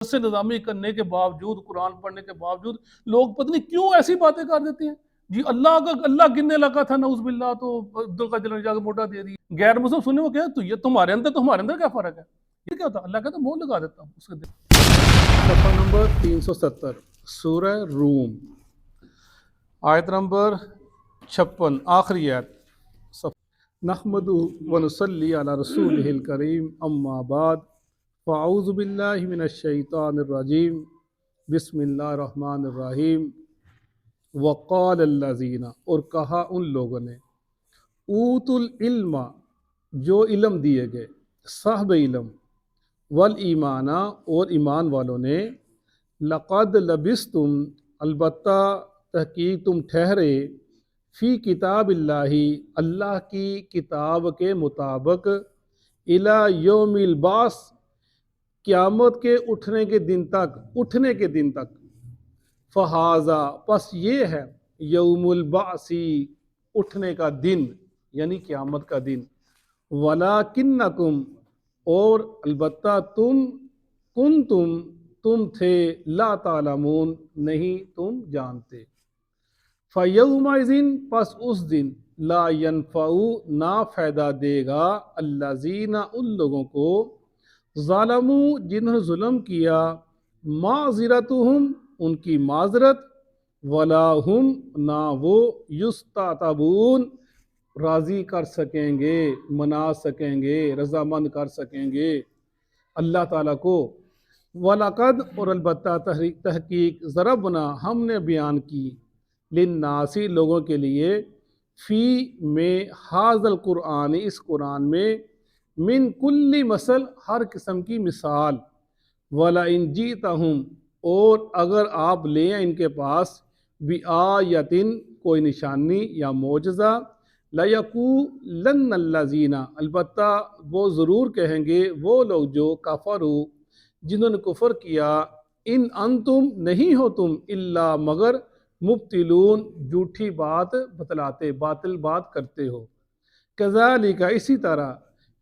سے نظامی کرنے کے باوجود، قرآن پڑھنے کے باوجود لوگ پتہ نہیں کیوں ایسی باتیں کر دیتے ہیں جی اللہ گننے لگا تھا نعوذ باللہ تو عبد القادر نے جا کے موٹا دے دی. غیر مسلم سننے وہ کیا تو یہ تمہارے اندر کیا فرق ہے؟ یہ کیا ہوتا؟ اللہ کہتا ہے مہر لگا دیتا ہوں اس کے دل. صفحہ نمبر 370 سورہ روم آیت نمبر 56 آخری آیت. نحمدہ ونصلی علی رسولہ الکریم اما بعد فاعوذ باللہ من الشیطان الرجیم بسم اللہ الرحمن الرحیم. وقال الذین، اور کہا ان لوگوں نے، اوت العلم، جو علم دیے گئے، صاحب علم، والایمان، اور ایمان والوں نے، لقد لبستم، البتہ تحقیق تم ٹھہرے، فی کتاب اللہ، اللہ کی کتاب کے مطابق، الی یوم البعث، قیامت کے اٹھنے کے دن تک. فہذا، پس یہ ہے، یوم البعث، اٹھنے کا دن یعنی قیامت کا دن. ولکنکم، اور البتہ تم تھے، لا تعلمون، نہیں تم جانتے. فیومئذ، پس اس دن، لا ینفع، نہ فائدہ دے گا، الذین، ان لوگوں کو، ظالموا، جنہوں نے ظلم کیا، معذرتہم، ان کی معذرت، ولا ہم، نہ وہ، یستعتبون، راضی کر سکیں گے، منا سکیں گے، رضامند کر سکیں گے اللہ تعالیٰ کو. وَلَقَدْ، اور البتہ تحقیق، ضربنا، ہم نے بیان کی، للناس، لوگوں کے لیے، فی، میں، ھذا القرآن، اس قرآن میں، من کل مثل، ہر قسم کی مثال. وَلَئِنْ جِئْتَهُمْ، اور اگر آپ لیں ان کے پاس، بِآیَةٍ، کوئی نشانی یا معجزہ، لَيَقُولَنَّ الَّذِينَ، البتہ وہ ضرور کہیں گے وہ لوگ جو کفروا، جنہوں نے کفر کیا، ان انتم، نہیں ہو تم، الا، مگر، مبتلون، جھوٹی بات بتلاتے، باطل بات کرتے ہو. کذالک، اسی طرح،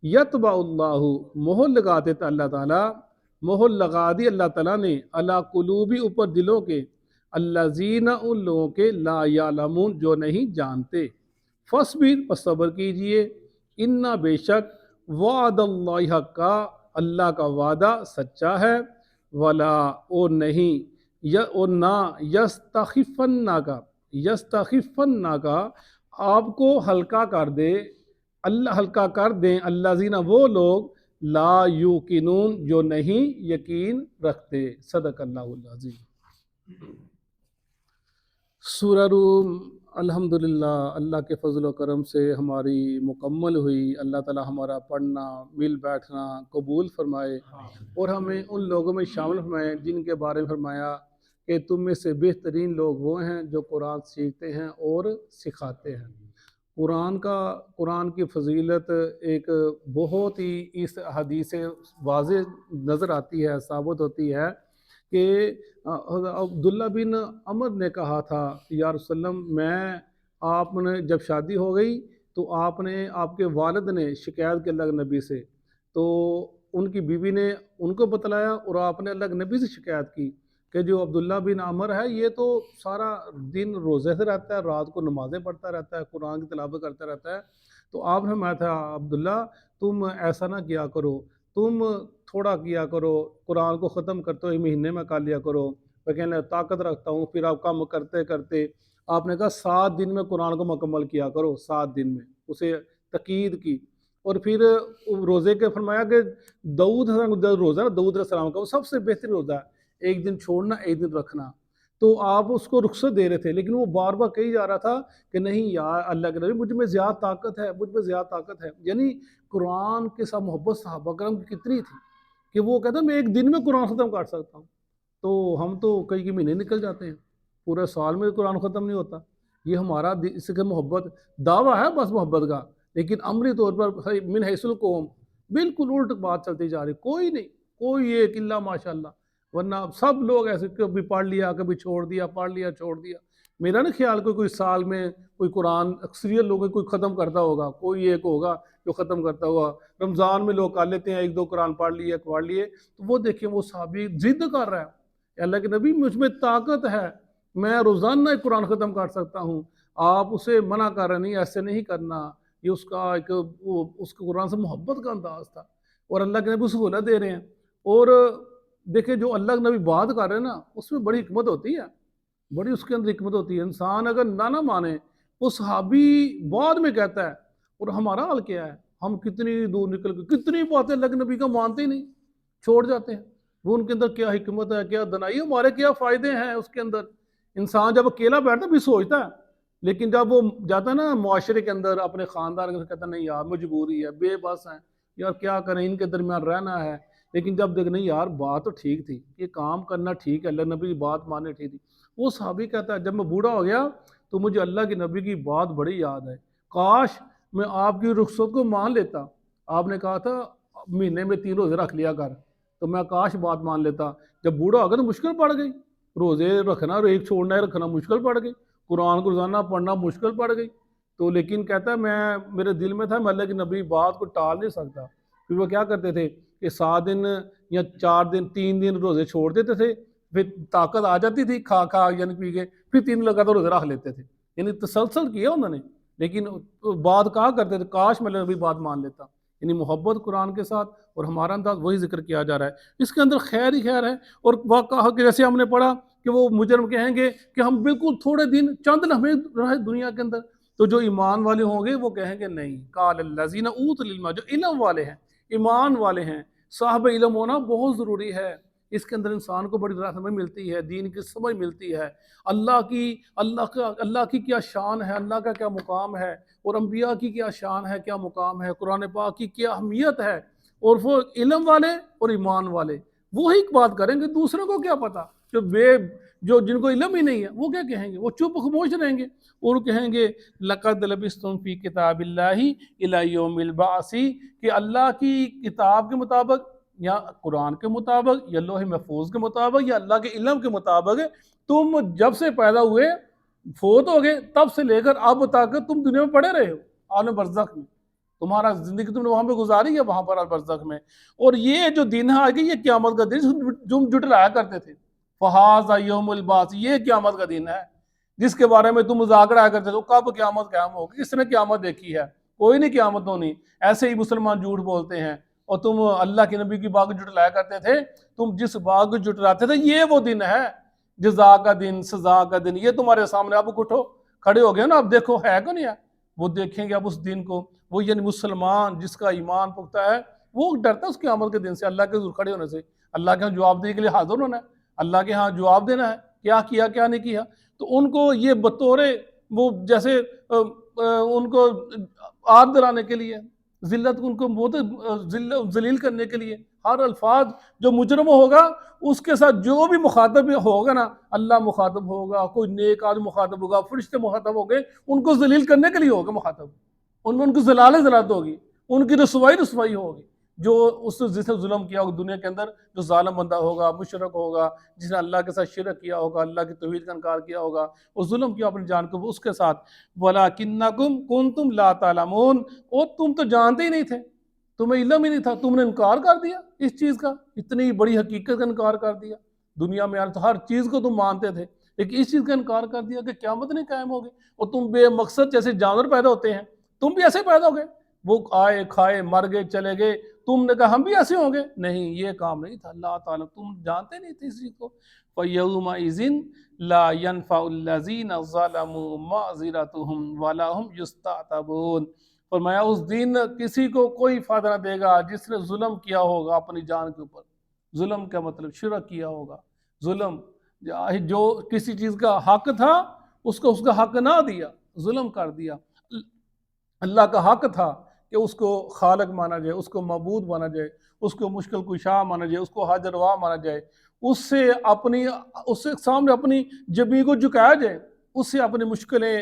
یطبع اللہ، مہر لگا دیتا اللہ تعالیٰ، مہر لگا دی اللہ تعالیٰ نے، علی قلوبی، اوپر دلوں کے، الذین، ان لوگوں کے، لا یعلمون، جو نہیں جانتے. فاصبر، پس صبر کیجئے، انا، بے شک، وعد اللہ حقا، اللہ کا وعدہ سچا ہے، ولا، اور نہیں، اور نہ، یستخفنک، آپ کو ہلکا کر دے، اللہ ہلکا کر دیں، الذین، وہ لوگ، لا یوقنون، جو نہیں یقین رکھتے. صدق اللہ العظیم. سورہ روم الحمدللہ اللہ کے فضل و کرم سے ہماری مکمل ہوئی. اللہ تعالی ہمارا پڑھنا، مل بیٹھنا قبول فرمائے، اور ہمیں ان لوگوں میں شامل فرمائے جن کے بارے میں فرمایا کہ تم میں سے بہترین لوگ وہ ہیں جو قرآن سیکھتے ہیں اور سکھاتے ہیں. قرآن کی فضیلت ایک بہت ہی اس حدیث سے واضح نظر آتی ہے، ثابت ہوتی ہے کہ عبداللہ بن عمر نے کہا تھا، یا رسول اللہ، آپ نے جب شادی ہو گئی تو آپ کے والد نے شکایت کی اللہ کے نبی سے، تو ان کی بیوی نے ان کو بتلایا، اور آپ نے اللہ کے نبی سے شکایت کی کہ جو عبداللہ بن عمر ہے یہ تو سارا دن روزے سے رہتا ہے، رات کو نمازیں پڑھتا رہتا ہے، قرآن کی تلاوت کرتا رہتا ہے. تو آپ نے فرمایا تھا، عبداللہ تم ایسا نہ کیا کرو، تم تھوڑا کیا کرو، قرآن کو ختم کرتے ہوئے مہینے میں کر لیا کرو. وہ کہنے طاقت رکھتا ہوں. پھر آپ کام کرتے کرتے آپ نے کہا 7 دن میں قرآن کو مکمل کیا کرو، 7 دن میں اسے تقید کی. اور پھر روزے کے فرمایا کہ داؤد روزہ، داؤد علیہ السلام کا وہ سب سے بہتر روزہ ہے، ایک دن چھوڑنا، ایک دن رکھنا. تو آپ اس کو رخصت دے رہے تھے، لیکن وہ بار بار کہی جا رہا تھا کہ نہیں یار اللہ کے نبی، مجھ میں زیادہ طاقت ہے، مجھ میں زیادہ طاقت ہے. یعنی قرآن کے ساتھ محبت صحابہ کرام کی کتنی تھی کہ وہ کہتا میں ایک دن میں قرآن ختم کر سکتا ہوں. تو ہم تو کئی مہینے نکل جاتے ہیں، پورے سال میں قرآن ختم نہیں ہوتا. یہ ہمارا اس کے محبت دعویٰ ہے بس محبت کا، لیکن عملی طور پر من حیث القوم بالکل الٹ بات چلتی جا رہی. کوئی نہیں، کوئی ایک الا ماشاء اللہ، ورنہ سب لوگ ایسے کبھی پڑھ لیا، کبھی چھوڑ دیا، پڑھ لیا چھوڑ دیا. میرا نا خیال کوئی سال میں کوئی قرآن اکثریت لوگوں کوئی ختم کرتا ہوگا، کوئی ایک ہوگا جو ختم کرتا ہوگا۔ رمضان میں لوگ کر لیتے ہیں، ایک دو قرآن پڑھ لیے، تو وہ دیکھیں وہ صحابی ضد کر رہا ہے، اللہ کے نبی مجھ میں طاقت ہے، میں روزانہ ایک قرآن ختم کر سکتا ہوں، آپ اسے منع کر رہے نہیں، ایسے نہیں کرنا۔ یہ اس کا ایک اس کے قرآن سے محبت کا انداز تھا، اور اللہ کے نبی سہولت دے رہے ہیں۔ اور دیکھیں جو اللہ کے نبی بات کر رہے ہیں نا، اس میں بڑی حکمت ہوتی ہے، بڑی اس کے اندر حکمت ہوتی ہے۔ انسان اگر نہ مانے، وہ صحابی بعد میں کہتا ہے، اور ہمارا حال کیا ہے، ہم کتنی دور نکل کے کتنی باتیں اللہ کے نبی کا مانتے ہی نہیں، چھوڑ جاتے ہیں۔ وہ ان کے اندر کیا حکمت ہے، کیا دنائی، ہمارے کیا فائدے ہیں اس کے اندر۔ انسان جب اکیلا بیٹھتا بھی سوچتا ہے، لیکن جب وہ جاتا ہے نا معاشرے کے اندر، اپنے خاندان کے اندر، کہتا ہے نہیں یار مجبوری ہے، بے بس ہیں یار، کیا کریں، ان کے درمیان رہنا ہے۔ لیکن جب دیکھ نہیں یار بات تو ٹھیک تھی، یہ کام کرنا ٹھیک ہے، اللہ نبی کی بات ماننے ٹھیک تھی۔ وہ صحابی کہتا ہے جب میں بوڑھا ہو گیا تو مجھے اللہ کے نبی کی بات بڑی یاد ہے، کاش میں آپ کی رخصت کو مان لیتا۔ آپ نے کہا تھا مہینے میں 3 روزے رکھ لیا کر، تو میں کاش بات مان لیتا۔ جب بوڑھا ہو گیا تو مشکل پڑ گئی، روزے رکھنا اور ایک چھوڑنا ہے رکھنا مشکل پڑ گئی، قرآن کو روزانہ پڑھنا مشکل پڑ گئی۔ تو لیکن کہتا ہے میرے دل میں تھا میں اللہ کی نبی بات کو ٹال نہیں سکتا۔ پھر وہ کیا کرتے تھے کہ 7 دن یا 4 دن 3 دن روزے چھوڑ دیتے تھے، پھر طاقت آ جاتی تھی کھا یعنی پی کے، پھر 3 لگاتار روزے رکھ لیتے تھے، یعنی تسلسل کیا انہوں نے۔ لیکن بات کہا کرتے تھے کاش میں نبی بات مان لیتا، یعنی محبت قرآن کے ساتھ، اور ہمارا انداز وہی ذکر کیا جا رہا ہے، اس کے اندر خیر ہی خیر ہے۔ اور واقعہ کہ جیسے ہم نے پڑھا کہ وہ مجرم کہیں گے کہ ہم بالکل تھوڑے دن چند لمحے رہے دنیا کے اندر، تو جو ایمان والے ہوں گے وہ کہیں گے نہیں، قال الذین اوتوا العلم، جو علم والے ہیں، ایمان والے ہیں، صاحب علم ہونا بہت ضروری ہے۔ اس کے اندر انسان کو بڑی رہنمائی ملتی ہے، دین کی سمجھ ملتی ہے، اللہ کی کیا شان ہے، اللہ کا کیا مقام ہے، اور انبیاء کی کیا شان ہے، کیا مقام ہے، قرآن پاک کی کیا اہمیت ہے۔ اور وہ علم والے اور ایمان والے وہی بات کریں گے، دوسروں کو کیا پتا، جو جن کو علم ہی نہیں ہے وہ کیا کہیں گے، وہ چپ خاموش رہیں گے، اور کہیں گے لَقَدْ لَبِثْتُمْ فِي كِتَابِ اللَّهِ إِلَى يَوْمِ الْبَعْثِ، کہ اللہ کی کتاب کے مطابق یا قرآن کے مطابق یا لوح محفوظ کے مطابق یا اللہ کے علم کے مطابق تم جب سے پیدا ہوئے فوت ہو گئے تب سے لے کر اب تک تم دنیا میں پڑے رہے ہو، عالم برزخ میں، تمہارا زندگی تم نے وہاں پہ گزاری ہے، وہاں پر برزخ میں۔ اور یہ جو دن ہے آگے، یہ قیامت کا دن جو جٹلایا کرتے تھے، فَهَذَا يَوْمُ الْبَعْثِ، یہ قیامت کا دن ہے جس کے بارے میں تم مذاق اڑایا کرتے تھے، کب قیامت قیام ہوگی، کس نے قیامت دیکھی ہے، کوئی نہیں قیامت ہونی۔ ایسے ہی مسلمان جھوٹ بولتے ہیں، اور تم اللہ کے نبی کی بات جھٹلایا کرتے تھے، تم جس بات کو جھٹلاتے تھے یہ وہ دن ہے، جزا کا دن، سزا کا دن، یہ تمہارے سامنے، اب اٹھو کھڑے ہو گئے نا، اب دیکھو ہے کہ نہیں ہے، وہ دیکھیں گے اب اس دن کو۔ وہ یعنی مسلمان جس کا ایمان پختہ ہے وہ ڈرتا ہے اس قیامت کے دن سے، اللہ کے حضور کھڑے ہونے سے، اللہ کے ہاں جواب دینے کے لیے حاضر ہونا ہے، اللہ کے ہاں جواب دینا ہے، کیا کیا کیا نہیں کیا۔ تو ان کو یہ بطور وہ جیسے ان کو آگ دلانے کے لیے، ذلت ان کو بہت ذلیل کرنے کے لیے، ہر الفاظ جو مجرم ہوگا اس کے ساتھ جو بھی مخاطب ہوگا نا، اللہ مخاطب ہوگا، کوئی نیک آدمی مخاطب ہوگا، فرشتے مخاطب ہو گئے، ان کو ذلیل کرنے کے لیے ہوگا مخاطب، ان میں ان کی ذلالت ہوگی، ان کی رسوائی ہوگی۔ جو اس جس نے ظلم کیا ہوگا دنیا کے اندر، جو ظالم بندہ ہوگا، مشرک ہوگا، جس نے اللہ کے ساتھ شرک کیا ہوگا، اللہ کی توحید کا انکار کیا ہوگا، اور ظلم کیا اپنی جان کو، اس کے ساتھ وَلَٰكِنَّكُمْ كُنتُمْ لَا تَعْلَمُونَ، اور تم تو جانتے ہی نہیں تھے، تمہیں علم ہی نہیں تھا، تم نے انکار کر دیا اس چیز کا، اتنی بڑی حقیقت کا انکار کر دیا۔ دنیا میں تو ہر چیز کو تم مانتے تھے، لیکن اس چیز کا انکار کر دیا کہ قیامت نہیں قائم ہوگی، اور تم بے مقصد جیسے جانور پیدا ہوتے ہیں، تم بھی ایسے پیدا ہو گئے، وہ آئے کھائے مر گئے چلے گئے، تم نے کہا ہم بھی ایسے ہوں گے، نہیں یہ کام نہیں تھا، اللہ تعالیٰ تم جانتے نہیں تھے اس چیز کو۔ فَيَوْمَئِذٍ لَا يَنْفَعُ الَّذِينَ ظَلَمُوا مَعْذِرَتُهُمْ وَلَا هُمْ يُسْتَعْتَبُونَ، فرمایا اس دن کسی کو کوئی فائدہ نہ دے گا جس نے ظلم کیا ہوگا اپنی جان کے اوپر۔ ظلم کا مطلب شرک کیا ہوگا، ظلم جو کسی چیز کا حق تھا اس کو اس کا حق نہ دیا، ظلم کر دیا۔ اللہ کا حق تھا کہ اس کو خالق مانا جائے، اس کو معبود مانا جائے، اس کو مشکل کشا مانا جائے، اس کو حاضر روا مانا جائے، اس سے سامنے اپنی جبین کو جھکایا جائے، اس سے اپنی مشکلیں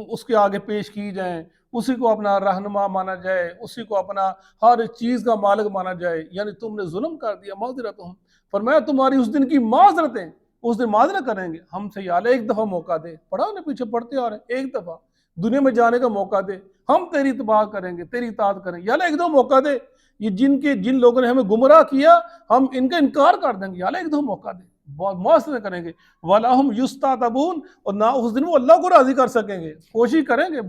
اس کے آگے پیش کی جائیں، اسی کو اپنا رہنما مانا جائے، اسی کو اپنا ہر چیز کا مالک مانا جائے۔ یعنی تم نے ظلم کر دیا، معذرتہم، فرمایا تمہاری اس دن کی معذرتیں، اس دن معذرت کریں گے ہم سے، یا اللہ ایک دفعہ موقع دے، پڑھا انہیں پیچھے پڑھتے آ رہے ہیں، ایک دفعہ دنیا میں جانے کا موقع دے، ہم تیری اتباع کریں گے، تیری اطاعت کریں گے، یا اللہ ایک دفعہ موقع دے، یہ جن لوگوں نے ہمیں گمراہ کیا ہم ان کا انکار کر دیں گے، یا اللہ ایک دفعہ موقع دے، بہت معاشرے کریں گے، وَلَا هُمْ يُسْتَعْتَبُونَ، اور نہ اس دن وہ اللہ کو راضی کر سکیں گے، کوشش کریں گے،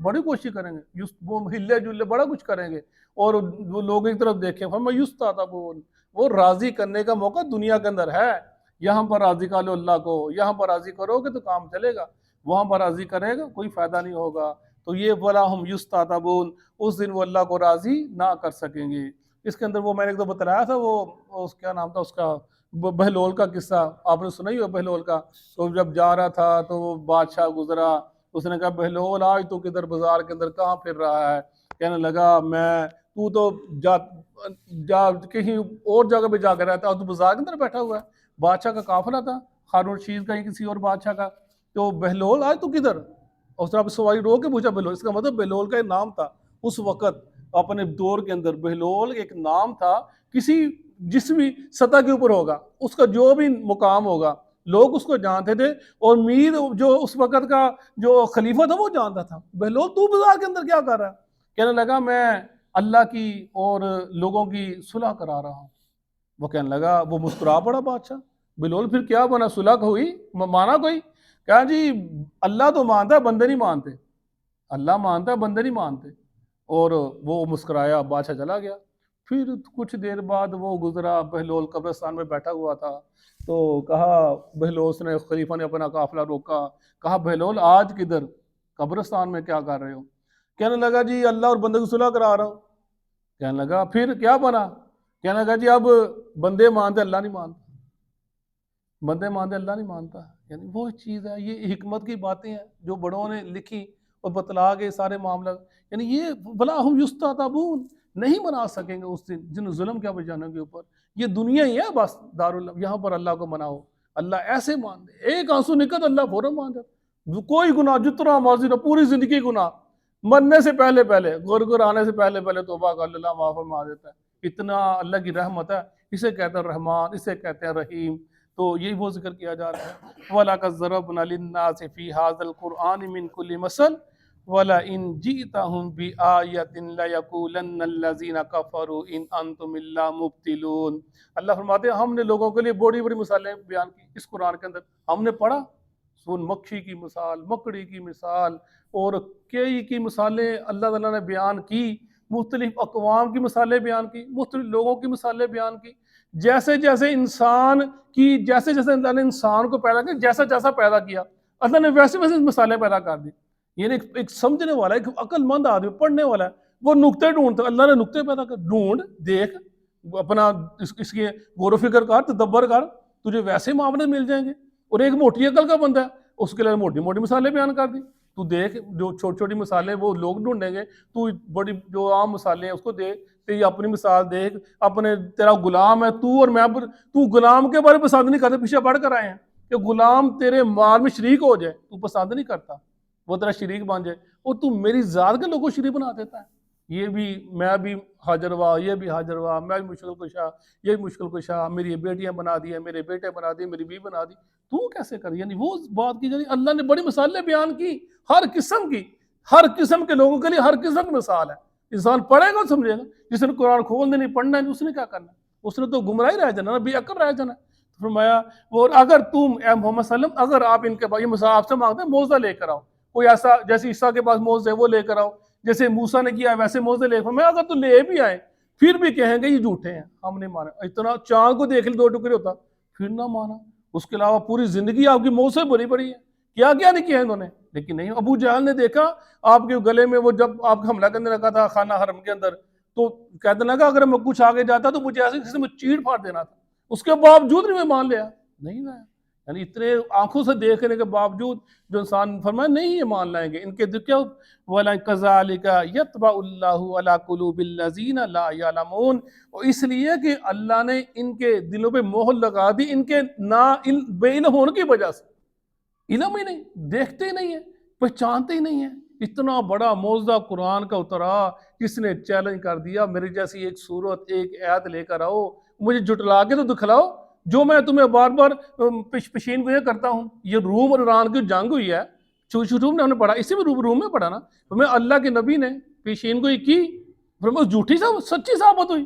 بڑی کوشش کریں گے، وہ ہلے جلے بڑا کچھ کریں گے، اور وہ لوگوں کی طرف دیکھیں، ہم یُسْتَعْتَبُونَ، وہ راضی کرنے کا موقع دنیا کے اندر ہے، یہاں پر راضی کر لو اللہ کو، یہاں پر راضی کرو گے تو کام چلے گا، وہاں پر راضی کرے گا کوئی فائدہ نہیں ہوگا، تو یہ وَلَا هُمْ يُسْتَعْتَبُونَ، اس دن وہ اللہ کو راضی نہ کر سکیں گے۔ اس کے اندر وہ میں نے ایک دو بتلایا تھا، وہ کیا نام تھا اس کا، بہلول کا قصہ آپ نے سنا ہی ہو، بہلول کا، تو جب جا رہا تھا تو وہ بادشاہ گزرا، اس نے کہا بہلول آج تو کدھر بازار کے اندر کہاں پھر رہا ہے؟ کہنے لگا تو تو جا کہیں اور جگہ پہ جا کے رہتا ہے، اور تو بازار کے اندر بیٹھا ہوا ہے۔ بادشاہ کا قافلہ تھا، ہارون رشید کا یا کسی اور بادشاہ کا، تو بہلول آج تو کدھر؟ اس طرح سواری رو کے پوچھا بہلول، اس کا مطلب بہلول کا ایک نام تھا اس وقت اپنے دور کے اندر، بہلول ایک نام تھا، کسی جس بھی سطح کے اوپر ہوگا اس کا جو بھی مقام ہوگا لوگ اس کو جانتے تھے، اور میر جو اس وقت کا جو خلیفہ تھا وہ جانتا تھا، بہلول تو بازار کے اندر کیا کر رہا ہے؟ کہنے لگا میں اللہ کی اور لوگوں کی صلح کرا رہا ہوں۔ وہ کہنے لگا، وہ مسکرا پڑا بادشاہ، بہلول پھر کیا بنا، صلح ہوئی، مانا کوئی؟ کہا جی اللہ تو مانتا ہے بندے نہیں مانتے، اللہ مانتا ہے بندے نہیں مانتے، اور وہ مسکرایا، بادشاہ چلا گیا۔ پھر کچھ دیر بعد وہ گزرا، بہلول قبرستان میں بیٹھا ہوا تھا، تو کہا بہلول نے، خلیفہ نے اپنا قافلہ روکا، کہا بہلول آج کدھر، قبرستان میں کیا کر رہے ہو؟ کہنے لگا جی اللہ اور بندے کی صلح کرا رہا ہوں۔ کہنے لگا پھر کیا بنا؟ کہنے لگا جی اب بندے مانتے اللہ نہیں مانتا، بندے مانتے اللہ نہیں مانتا، یعنی وہ چیز ہے، یہ حکمت کی باتیں ہیں جو بڑوں نے لکھی اور بتلا کے سارے معاملہ، یعنی یہ بلا ہم یستعتبون، نہیں منا سکیں گے اس دن جن ظلم کیا بجانوں کے اوپر، یہ دنیا ہی ہے بس داراللہ، یہاں پر اللہ کو مناؤ، اللہ ایسے مان دے، ایک آنسو نکل اللہ فوراً مان دے، کوئی گناہ جتنا مرضی نہ، پوری زندگی گناہ، مرنے سے پہلے غرغر آنے سے پہلے توبہ کر اللہ معاف فرما دیتا ہے، اتنا اللہ کی رحمت ہے، اسے کہتے ہیں رحمان، اسے کہتے ہیں رحیم، تو یہی وہ ذکر کیا جا رہا ہے، وَلَقَدْ ضَرَبْنَا لِلنَّاسِ فِي هَذَا الْقُرْآنِ مِنْ كُلِّ مَثَلٍ وَلَئِنْ جِئْتَهُمْ بِآيَةٍ لَيَقُولَنَّ الَّذِينَ كَفَرُوا إِنْ أَنْتُمْ إِلَّا مُبْطِلُونَ۔ اللہ فرماتے ہیں ہم نے لوگوں کے لیے بڑی بڑی مثالیں بیان کی اس قرآن کے اندر، ہم نے پڑھا مکھی کی مثال، مکڑی کی مثال، اور کئی کی مثالیں اللہ تعالیٰ نے بیان کی، مختلف اقوام کی مثالیں بیان کی، مختلف لوگوں کی مثالیں بیان کی، جیسے جیسے انسان کی، جیسے جیسے اللہ نے انسان کو پیدا کیا، جیسا جیسا پیدا کیا اللہ نے ویسے ویسے مثالیں پیدا کر دی، یعنی ایک سمجھنے والا، ایک عقل مند آدمی پڑھنے والا ہے وہ نقطے ڈھونڈتا، اللہ نے نقطے پیدا کر، ڈھونڈ دیکھ اپنا اس کی غور و فکر کر، تدبر کر، تجھے ویسے معاملے مل جائیں گے۔ اور ایک موٹی عقل کا بندہ ہے، اس کے لیے موٹی موٹی مثالیں بیان کر دی، تو دیکھ جو چھوٹی چھوٹی مثالیں وہ لوگ ڈھونڈیں گے، تو بڑی جو عام مثالیں ہیں اس کو دیکھ، تیری اپنی مثال دیکھ، اپنے تیرا غلام ہے تو، اور میں، تو غلام کے بارے پسند نہیں کرتے، پیچھے پڑھ کر آئے ہیں کہ غلام تیرے مال میں شریک ہو جائے، تو پسند نہیں کرتا وہ تیرا شریک بن جائے، اور تو میری ذات کے لوگوں کو شریک بنا دیتا ہے، یہ بھی میں بھی حاضر ہوا، یہ بھی حاضر ہوا، میں بھی مشکل کشا، یہ بھی مشکل کشا، میری بیٹیاں بنا دی، میرے بیٹے بنا دیے، میری بیوی بنا دی، تو کیسے کر، یعنی وہ بات کی جانی، اللہ نے بڑی مثالیں بیان کی، ہر قسم کے لوگوں کے لیے ہر قسم کی مثال ہے، انسان پڑھے گا سمجھے گا، جس نے قرآن کھولنے نہیں پڑھنا ہے اس نے کیا کرنا، اس نے تو گمراہی رہ جانا، بے عقل رہ جانا۔ فرمایا اور اگر تم اے محمد صلی اللہ علیہ وسلم، اگر آپ ان کے پاس، یہ مثال آپ سے مانگتے ہیں، موعظہ لے کر آؤ، کوئی ایسا جیسے عیسیٰ کے پاس موعظہ ہے وہ لے کر آؤ، جیسے موسیٰ نے کیا ویسے موعظہ لے کر، میں اگر تو لے بھی آئے پھر بھی کہیں گے یہ جھوٹے ہیں، ہم نہیں مانا، اتنا چاند کو دیکھ لی 2 ٹکڑے ہوتا پھر نہ مانا، اس کے علاوہ پوری زندگی آپ کی موت سے بھری پڑی ہے، کیا کیا نہیں کیا انہوں نے، لیکن نہیں، ابو جہل نے دیکھا آپ کے گلے میں، وہ جب آپ کا حملہ کرنے لگا تھا خانہ حرم کے اندر، تو کہنے لگا اگر میں کچھ آگے جاتا تو مجھے ایسے کسی میں چیڑ پھاڑ دینا تھا، اس کے باوجود نہیں میں مان لیا، نہیں لایا، یعنی اتنے آنکھوں سے دیکھنے کے باوجود جو انسان فرمایا نہیں یہ مان لائیں گے، ان کے دل کیا، وَلَا كَذَلِكَ يَطْبَعُ اللَّهُ عَلَى قُلُوبِ الَّذِينَ لَا يَعْلَمُونَ، اور اس لیے کہ اللہ نے ان کے دلوں پہ مہر لگا دی، ان کے بے علم ہونے کی وجہ سے، علم ہی نہیں، دیکھتے ہی نہیں ہیں، پہچانتے ہی نہیں ہیں، اتنا بڑا معجزہ قرآن کا اترا، کس نے چیلنج کر دیا میری جیسی ایک صورت، ایک آیت لے کر آؤ، مجھے جھٹلا کے تو دکھلاؤ، جو میں تمہیں بار بار پیشین گوئی کرتا ہوں، یہ روم اور ایران کی جنگ ہوئی ہے، شروع میں ہم نے پڑھا، اسی میں روم میں پڑھا نا، میں اللہ کے نبی نے پیشین گوئی کی، فرمایا جھوٹی سچی ثابت ہوئی،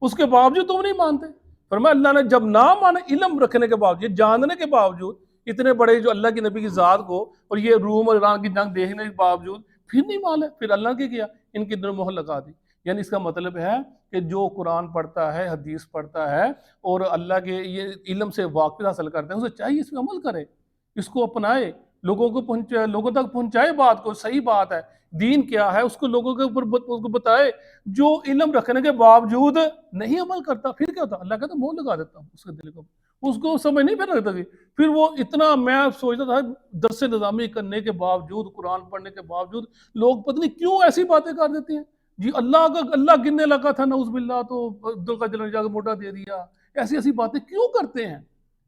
اس کے باوجود تم نہیں مانتے۔ فرمایا اللہ نے جب نہ مانا، علم رکھنے کے باوجود، جاننے کے باوجود، اتنے بڑے جو اللہ کے نبی کی ذات کو اور یہ روم اور ایران کی جنگ دیکھنے کے باوجود پھر نہیں مانے، پھر اللہ نے کیا ان کے دل مہر لگا دی۔ یعنی اس کا مطلب ہے کہ جو قرآن پڑھتا ہے، حدیث پڑھتا ہے اور اللہ کے یہ علم سے واقف حاصل کرتے ہیں، اسے چاہیے اس پہ عمل کرے، اس کو اپنائے، لوگوں تک پہنچائے بات کو، صحیح بات ہے، دین کیا ہے اس کو لوگوں کے اوپر اس کو بتائے۔ جو علم رکھنے کے باوجود نہیں عمل کرتا پھر کیا ہوتا؟ اللہ کہتا مہر لگا دیتا ہوں اس کے دل کو، اس کو سمجھ نہیں پھر رکھتا تھی۔ پھر وہ اتنا، میں سوچتا تھا درس نظامی کرنے کے باوجود، قرآن پڑھنے کے باوجود لوگ پتہ نہیں کیوں ایسی باتیں کر دیتی ہیں جی، اللہ گننے لگا تھا نعوذ باللہ تو عبدالقادر جا کے موٹا دے دیا، ایسی باتیں کیوں کرتے ہیں؟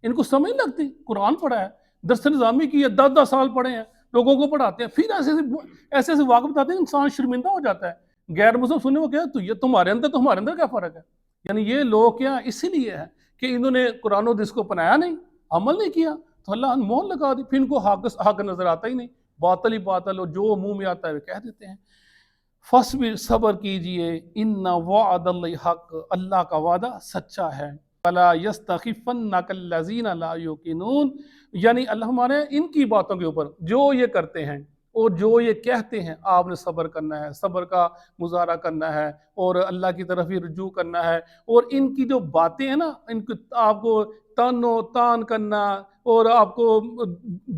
ان کو سمجھ نہیں لگتی، قرآن پڑھا ہے، درس نظامی کی ہے، 10 سال پڑھے ہیں، لوگوں کو پڑھاتے ہیں، پھر ایسے واقع بتاتے ہیں، انسان شرمندہ ہو جاتا ہے۔ غیر مسلم سننے وہ کیا تو یہ تمہارے اندر کیا فرق ہے؟ یعنی یہ لوگ کیا اسی لیے ہے کہ انہوں نے قرآن و حدیث کو اپنایا نہیں، عمل نہیں کیا، تو اللہ نے مہر لگا دی، پھر ان کو حق نظر آتا ہی نہیں، باطل ہی باطل، اور جو منہ میں آتا ہے وہ کہہ دیتے ہیں۔ فصبر، صبر کیجئے، ان وعد اللہ حق، اللہ کا وعدہ سچا ہے، فلا یستخفنک الذین لا یوقنون، یعنی اللہ ہمارے ان کی باتوں کے اوپر جو یہ کرتے ہیں اور جو یہ کہتے ہیں آپ نے صبر کرنا ہے، صبر کا مظاہرہ کرنا ہے اور اللہ کی طرف ہی رجوع کرنا ہے، اور ان کی جو باتیں ہیں نا، ان کو آپ کو تن و تان کرنا اور آپ کو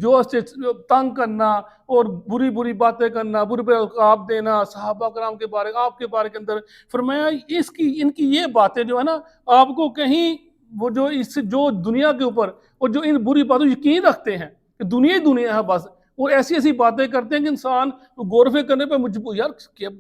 جو سے تنگ کرنا اور بری باتیں کرنا، برے القاب دینا صحابہ کرام کے بارے، آپ کے بارے کے اندر، فرمایا ان کی یہ باتیں جو ہے نا، آپ کو کہیں وہ جو دنیا کے اوپر اور جو ان بری باتوں یقین رکھتے ہیں کہ دنیا ہی دنیا ہے بس، وہ ایسی باتیں کرتے ہیں کہ انسان غور و فکر کرنے پہ مجبور، یار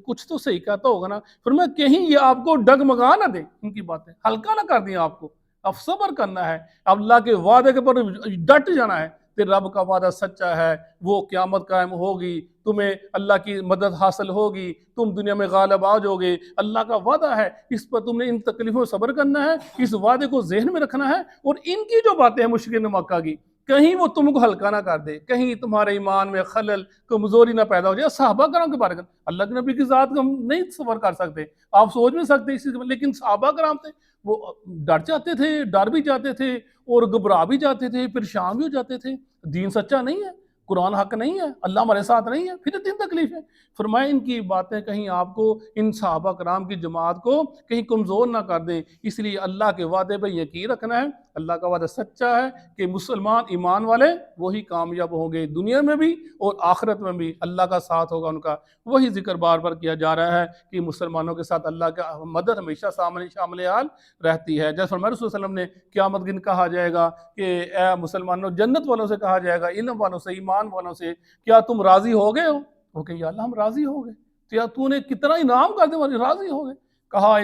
کچھ تو صحیح کہتا ہوگا نا، فرمایا کہیں یہ آپ کو ڈگمگا نہ دے، ان کی باتیں ہلکا نہ کر دیں آپ کو، اب صبر کرنا ہے، اب اللہ کے وعدے کے پر ڈٹ جانا ہے، کہ رب کا وعدہ سچا ہے، وہ قیامت قائم ہوگی، تمہیں اللہ کی مدد حاصل ہوگی، تم دنیا میں غالب آ جاؤ گے، اللہ کا وعدہ ہے، اس پر تم نے ان تکلیفوں صبر کرنا ہے، اس وعدے کو ذہن میں رکھنا ہے، اور ان کی جو باتیں ہیں مشرکین مکہ کی، کہیں وہ تم کو ہلکا نہ کر دے، کہیں تمہارے ایمان میں خلل کمزوری نہ پیدا ہو جائے۔ صحابہ کرام کے بارے میں اللہ کے نبی کی ذات کو ہم نہیں تصور کر سکتے، آپ سوچ نہیں سکتے اسی، لیکن صحابہ کرام تھے، وہ ڈر جاتے تھے، ڈر بھی جاتے تھے اور گھبرا بھی جاتے تھے، پریشان بھی ہو جاتے تھے، دین سچا نہیں ہے، قرآن حق نہیں ہے، اللہ ہمارے ساتھ نہیں ہے، پھر اتنی تکلیف ہے۔ فرمائے ان کی باتیں کہیں آپ کو، ان صحابہ کرام کی جماعت کو کہیں کمزور نہ کر دیں، اس لیے اللہ کے وعدے پہ یقین رکھنا ہے، اللہ کا وعدہ سچا ہے کہ مسلمان ایمان والے وہی کامیاب ہوں گے، دنیا میں بھی اور آخرت میں بھی اللہ کا ساتھ ہوگا ان کا۔ وہی ذکر بار بار کیا جا رہا ہے کہ مسلمانوں کے ساتھ اللہ کا مدد ہمیشہ شامل حال رہتی ہے۔ جیسے فرمایا رسول صلی اللہ علیہ وسلم نے قیامت دن کہا جائے گا کہ اے مسلمانوں، جنت والوں سے کہا جائے گا، علم والوں سے، ایمان والوں سے، کیا تم راضی ہو گئے ہو؟ وہ کہ یا اللہ ہم راضی ہو گئے، تو یا تو نے کتنا انعام کر دیا، راضی ہو گئے۔ کہا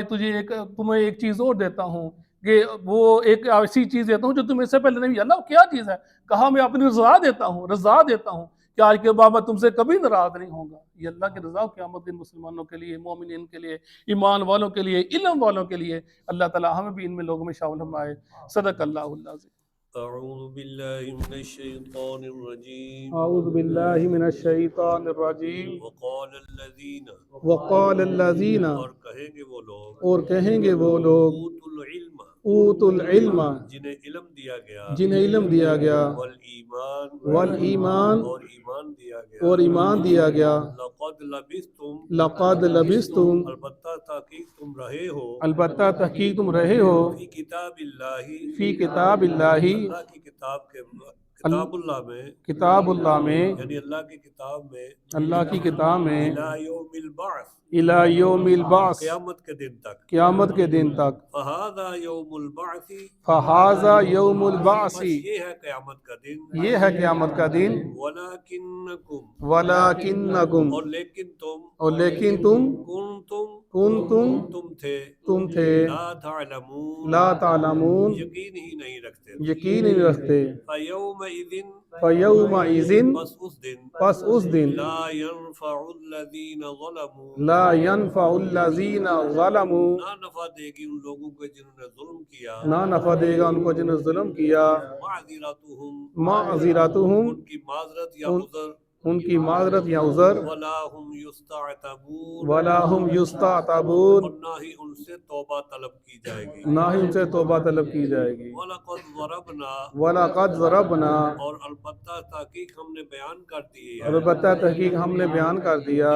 تمہیں ایک چیز اور دیتا ہوں، کہ وہ ایک ایسی چیز دیتا ہوں جو تم اس سے پہلے نہیں، اللہ کیا چیز ہے؟ کہا میں اپنی رضا دیتا ہوں کہ آج کے بعد میں تم سے کبھی ناراض نہیں ہوں گا۔ یہ اللہ کی رضا قیامت دن مسلمانوں کے لیے، مومنین کے لیے، ایمان والوں کے لیے، علم والوں کے لیے، اللہ تعالی ہمیں بھی ان میں لوگوں میں شامل فرمائے۔ صدق اللہ العظیم۔ اعوذ باللہ من الشیطان الرجیم، اعوذ باللہ من الشیطان الرجیم۔ وقال الذین، اور اور کہیں گے وہ لوگ اوتوا العلم، جنہیں علم دیا گیا، والایمان، اور ایمان دیا گیا، لقد لبثتم، البتہ تحقیق تم رہے ہو، فی کتاب اللہ، کتاب اللہ میں، یعنی اللہ کی کتاب میں، الی یوم البعث، قیامت کے دن تک، فہذا یوم البعث، یہ ہے قیامت کا دن، ولکنکم، اور لیکن تم کنتم، تم تھے، لا تعلمون، یقین نہیں رکھتے، فیومئذ، پس اس دن، لا لا ينفع الذین ظلموا، نہ نفع دے گی ان لوگوں کو جنہوں نے ظلم کیا، نہ نفع دے گا ان کو جنہوں نے ظلم کیا، معذرتہم معذرتہم، ان کی معذرت یا عذر، ان کی معذرت یا عذر، ولا ہم یستعتبون ولا هم یستعتبون، اور نہ ہی ان سے توبہ طلب کی جائے گی، نہ ہی ان سے توبہ طلب کی جائے گی۔ وَلَقَدْ ضَرَبْنَا وَلَقَدْ ضَرَبْنَا، اور البتہ تحقیق ہم نے بیان کر دی ہے، البتہ تحقیق ہم نے بیان کر دیا،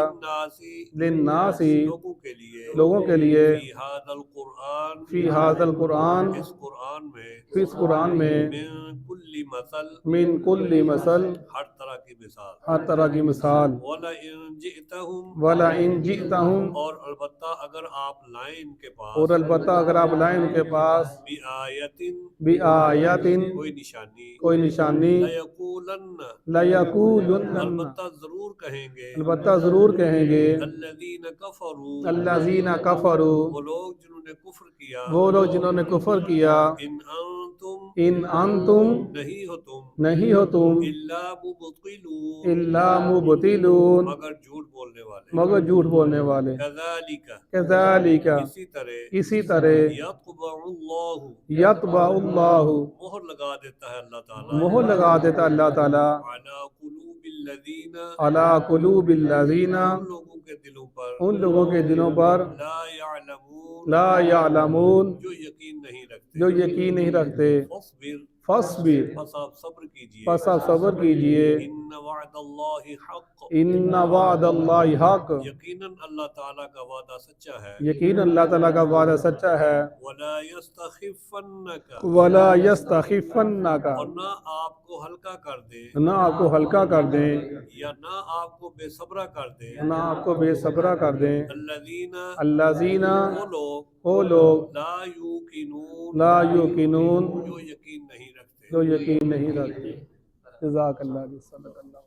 للناس، لوگوں کے لیے، لوگوں کے لیے، فی ھذا القرآن فی ھذا القرآن، اس قرآن میں، اس قرآن میں، من کل مثل من کل مثل، ہر طرح کی مثال، ہر طرح کی مثال، وَلَئِن جِئْتَهُم وَلَئِن جِئْتَهُم، اور البتہ اگر آپ لائیں ان کے پاس، اور البتہ اگر آپ لائیں ان کے پاس، بِآیَةٍ بِآیَةٍ، کوئی نشانی، کوئی نشانی، لَيَقُولَنَّ لَيَقُولُنَّ، البتہ ضرور کہیں گے، البتہ ضرور کہیں گے، الذین کفروا الذین کفروا، وہ لوگ جنہوں نے کفر کیا، وہ لوگ جنہوں نے کفر کیا، ان انتم ان انتم، نہیں ہو تم، نہیں ہو تم، الا مبطلون الا مبطلون، مگر جھوٹ بولنے والے، مگر جھوٹ بولنے والے، کذالک کذالک، اسی طرح، یطبع اللہ یطبع اللہ، مہر لگا دیتا ہے اللہ تعالی، مہر لگا دیتا اللہ تعالیٰ، علی قلوب الذین علی قلوب الذین، ان لوگوں کے دلوں پر، ان لوگوں کے دلوں پر، لا یعلمون لا یعلمون، جو یقین نہیں رکھتے، جو یقین نہیں رکھتے، فاصبر فاصبر، پس آپ صبر کیجئے، پس آپ صبر کیجئے، ان وعد اللہ حق ان وعد اللہ حق، یقیناً اللہ تعالیٰ کا وعدہ سچا ہے، یقین اللہ تعالیٰ کا وعدہ سچا ہے، ولا یستخفنک ولا یستخفنک، اور نہ آپ کو ہلکا کر دے، نہ آپ کو ہلکا کر دیں، یا نہ آپ کو بے صبرا کر دے، نہ آپ کو بے صبرا کر دیں، الذین الذین، وہ وہ لوگ، لا یوقنون لا یوقنون، جو یقین نہیں رکھتے۔ جو یقین نہیں رکھتے۔ جزاک اللہ، صدق اللہ۔